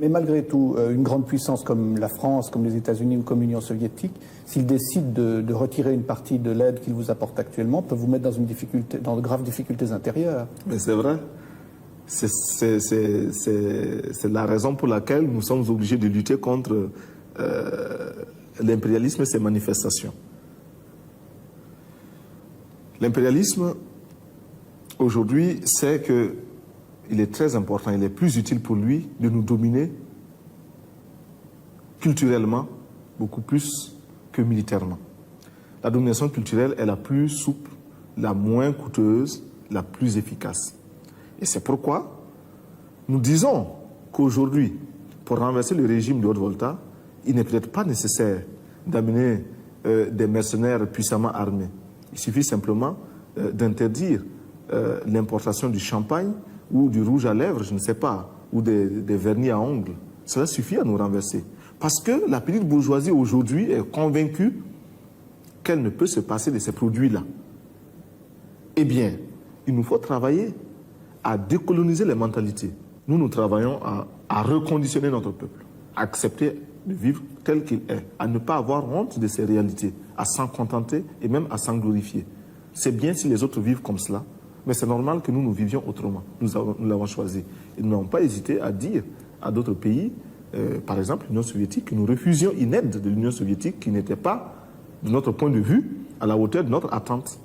Mais malgré tout, une grande puissance comme la France, comme les États-Unis ou comme l'Union soviétique, s'ils décident de retirer une partie de l'aide qu'ils vous apportent actuellement, peuvent vous mettre dans de graves difficultés intérieures. Mais c'est vrai. C'est la raison pour laquelle nous sommes obligés de lutter contre l'impérialisme et ses manifestations. L'impérialisme, aujourd'hui, c'est qu'il est très important, il est plus utile pour lui de nous dominer culturellement, beaucoup plus que militairement. La domination culturelle est la plus souple, la moins coûteuse, la plus efficace. Et c'est pourquoi nous disons qu'aujourd'hui, pour renverser le régime de Haute-Volta, il n'est peut-être pas nécessaire d'amener des mercenaires puissamment armés. Il suffit simplement d'interdire l'importation du champagne ou du rouge à lèvres, je ne sais pas, ou des vernis à ongles. Cela suffit à nous renverser. Parce que la petite bourgeoisie aujourd'hui est convaincue qu'elle ne peut se passer de ces produits-là. Eh bien, il nous faut travailler à décoloniser les mentalités. Nous travaillons à reconditionner notre peuple, à accepter de vivre tel qu'il est, à ne pas avoir honte de ces réalités, à s'en contenter et même à s'en glorifier. C'est bien si les autres vivent comme cela, mais c'est normal que nous vivions autrement. Nous l'avons choisi. Et nous n'avons pas hésité à dire à d'autres pays, par exemple l'Union soviétique, que nous refusions une aide de l'Union soviétique qui n'était pas, de notre point de vue, à la hauteur de notre attente.